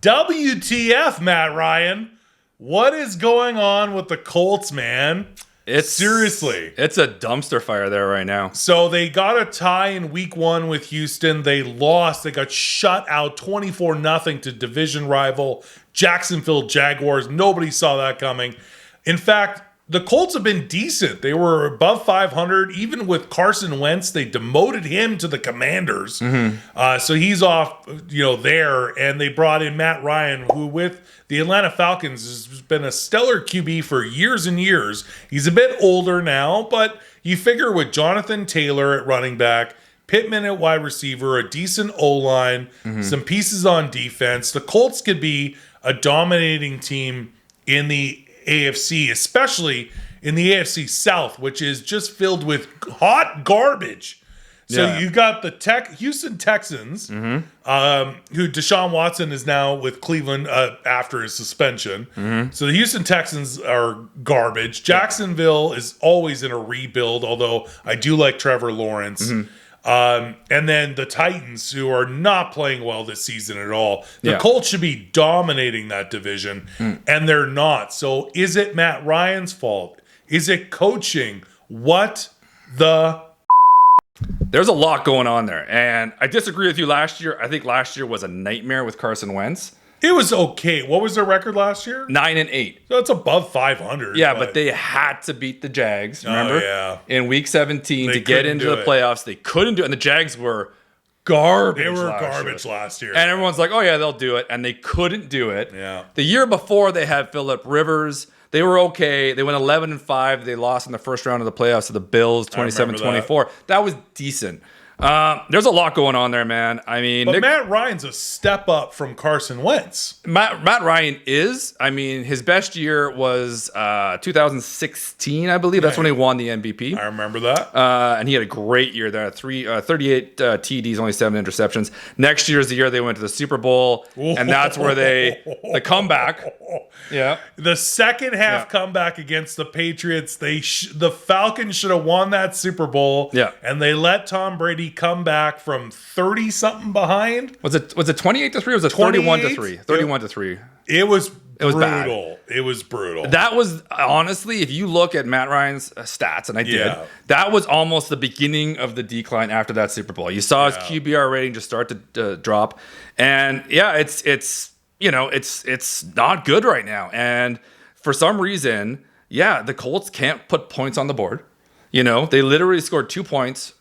WTF, Matt Ryan? What is going on with the Colts, man? Seriously. It's a dumpster fire there right now. So they got a tie in week 1 with Houston. They lost. They got shut out 24-0 to division rival Jacksonville Jaguars. Nobody saw that coming. In fact, the Colts have been decent. They were above 500. Even with Carson Wentz, they demoted him to the Commanders. So he's off, there. And they brought in Matt Ryan, who with the Atlanta Falcons has been a stellar QB for years and years. He's a bit older now, but you figure with Jonathan Taylor at running back, Pittman at wide receiver, a decent O-line, some pieces on defense, the Colts could be a dominating team in the AFC, especially in the AFC South, which is just filled with hot garbage. So you got the Houston Texans, who Deshaun Watson is now with Cleveland after his suspension. So the Houston Texans are garbage. Jacksonville is always in a rebuild, although I do like Trevor Lawrence. And then the Titans, who are not playing well this season at all. The Colts should be dominating that division, and they're not. So is it Matt Ryan's fault? Is it coaching? What the... There's a lot going on there, and I disagree with you last year. I think last year was a nightmare with Carson Wentz. It was okay. What was their record last year? 9-8. So it's above 500. Yeah, but they had to beat the Jags, remember? Oh, yeah. In week 17 to get into the playoffs. They couldn't do it, and the Jags were garbage. They were garbage last year. And everyone's like, oh, yeah, they'll do it, and they couldn't do it. Yeah. The year before, they had Phillip Rivers. They were okay. They went 11-5. They lost in the first round of the playoffs to the Bills, 27-24. That was decent. There's a lot going on there, man. I mean, but Matt Ryan's a step up from Carson Wentz. Matt Ryan is. I mean, his best year was 2016, I believe. That's when he won the MVP. I remember that. And he had a great year there. 38 TDs, only 7 interceptions. Next year's the year they went to the Super Bowl, and that's where the comeback. Yeah, the second half comeback against the Patriots. The Falcons should have won that Super Bowl. Yeah, and they let Tom Brady come back from 30-something behind. Was it 28-3 or was it 31-3? 31-3. It was brutal. Bad. It was brutal. That was, honestly, if you look at Matt Ryan's stats, and I did, that was almost the beginning of the decline after that Super Bowl. You saw his QBR rating just start to drop. And it's not good right now. And for some reason, the Colts can't put points on the board. They literally scored 20 points,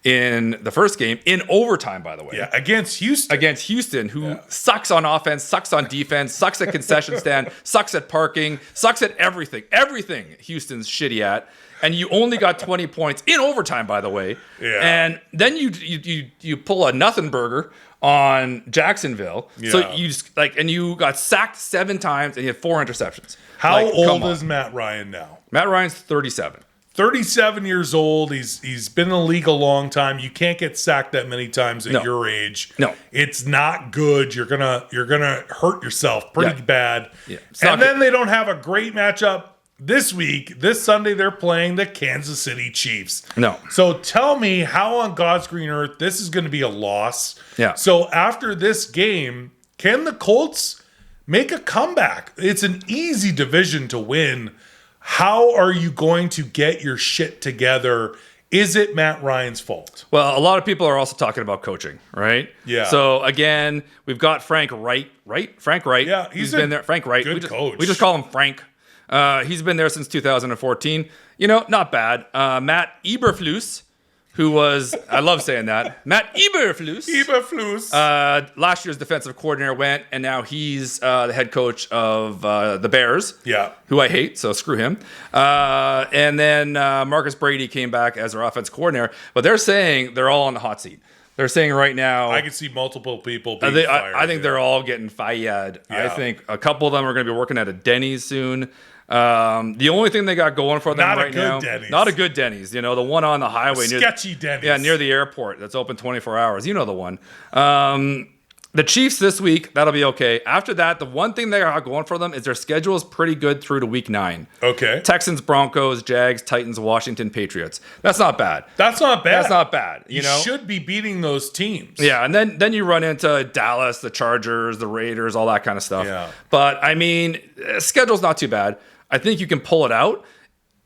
in the first game, in overtime, by the way. Yeah, against Houston. Who sucks on offense, sucks on defense, sucks at concession stand, sucks at parking, sucks at everything. Everything Houston's shitty at. And you only got 20 points in overtime, by the way. Yeah. And then you pull a nothing burger on Jacksonville. Yeah. So you just and you got sacked 7 times and you had 4 interceptions. How old is Matt Ryan now? Matt Ryan's 37. 37 years old. He's been in the league a long time. You can't get sacked that many times at your age. No. It's not good. You're gonna hurt yourself pretty bad. Yeah. And then they don't have a great matchup this week. This Sunday they're playing the Kansas City Chiefs. No. So tell me how on God's green earth this is going to be a loss. Yeah. So after this game, can the Colts make a comeback? It's an easy division to win. How are you going to get your shit together? Is it Matt Ryan's fault? Well, a lot of people are also talking about coaching, right? Yeah. So again, we've got Frank Wright, right? Frank Wright. Yeah, he's been there. Frank Wright. Good coach. We just call him Frank. He's been there since 2014. Not bad. Matt Eberflus, who was, I love saying that, Matt Eberflus. Last year's defensive coordinator went, and now he's the head coach of the Bears, who I hate, so screw him. And then Marcus Brady came back as their offense coordinator, but they're saying they're all on the hot seat. They're saying right now... I can see multiple people being fired. I think they're all getting fired. Yeah. I think a couple of them are going to be working at a Denny's soon. The only thing they got going for them right now... Not a good Denny's. The one on the highway. Sketchy Denny's. Yeah, near the airport that's open 24 hours. You know the one. The Chiefs this week, that'll be okay. After that, the one thing they are going for them is their schedule is pretty good through to week 9. Okay. Texans, Broncos, Jags, Titans, Washington, Patriots. That's not bad. That's not bad. That's not bad. You know? should be beating those teams. Yeah, and then you run into Dallas, the Chargers, the Raiders, all that kind of stuff. Yeah. But, I mean, schedule's not too bad. I think you can pull it out.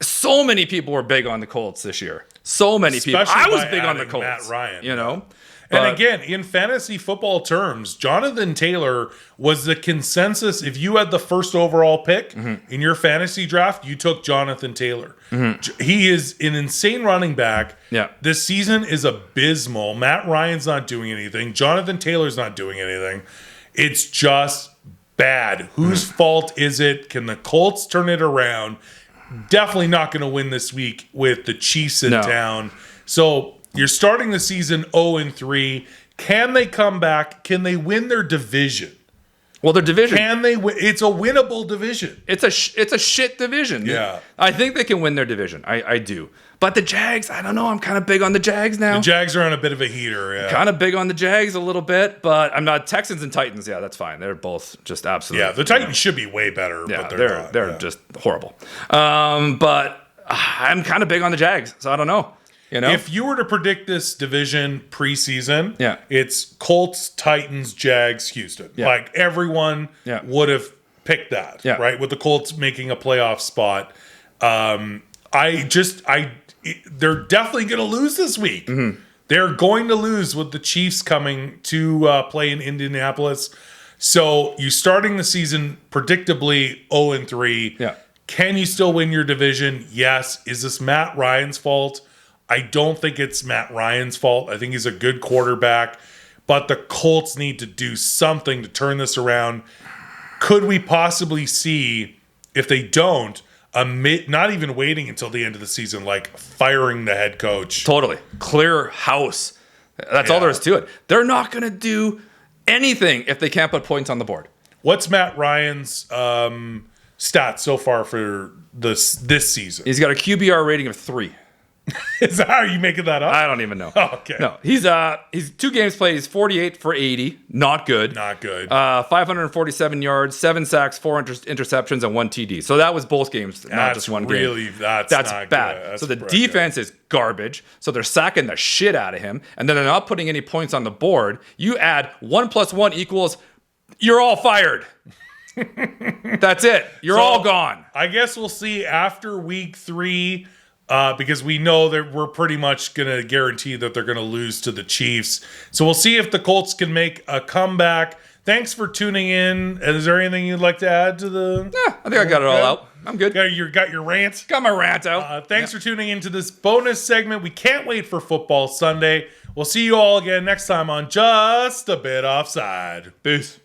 So many people were big on the Colts this year. So many people. I was big on the Colts. Matt Ryan. You know? And again, in fantasy football terms, Jonathan Taylor was the consensus. If you had the first overall pick in your fantasy draft, you took Jonathan Taylor. He is an insane running back. Yeah. This season is abysmal. Matt Ryan's not doing anything. Jonathan Taylor's not doing anything. It's just bad. Whose fault is it? Can the Colts turn it around? Definitely not going to win this week with the Chiefs in town. So you're starting the season 0-3. Can they come back? Can they win their division? Well, their division. Can they win? It's a winnable division. It's a shit division. Yeah. I think they can win their division. I do. But the Jags, I don't know. I'm kind of big on the Jags now. The Jags are on a bit of a heater. Yeah. Kind of big on the Jags a little bit, but I'm not. Texans and Titans, yeah, that's fine. They're both just absolutely. Yeah, the Titans should be way better, Yeah, but they're not. They're just horrible. But I'm kind of big on the Jags, so I don't know. You know? If you were to predict this division preseason, Yeah. it's Colts, Titans, Jags, Houston. Yeah. Like everyone Yeah. would have picked that, Yeah. right? With the Colts making a playoff spot. They're definitely going to lose this week. They're going to lose with the Chiefs coming to play in Indianapolis. So you starting the season predictably 0-3. Yeah. Can you still win your division? Yes. Is this Matt Ryan's fault? I don't think it's Matt Ryan's fault. I think he's a good quarterback. But the Colts need to do something to turn this around. Could we possibly see, if they don't, not even waiting until the end of the season, like firing the head coach? Totally. Clear house. That's all there is to it. They're not going to do anything if they can't put points on the board. What's Matt Ryan's stats so far for this season? He's got a QBR rating of 3. Is that how you making that up? I don't even know. Oh, okay. No, he's 2 games played. He's 48 for 80. Not good. Not good. 547 yards, 7 sacks, 4 interceptions, and 1 TD. So that was both games, not just one game. That's not bad. Good. So the defense is garbage. So they're sacking the shit out of him, and then they're not putting any points on the board. You add 1 + 1 equals, you're all fired. That's it. You're all gone. I guess we'll see after week 3. Because we know that we're pretty much going to guarantee that they're going to lose to the Chiefs. So we'll see if the Colts can make a comeback. Thanks for tuning in. Is there anything you'd like to add to the... Yeah, I think I got it all out. I'm good. Got your rant? Got my rant out. Thanks for tuning into this bonus segment. We can't wait for football Sunday. We'll see you all again next time on Just a Bit Offside. Peace.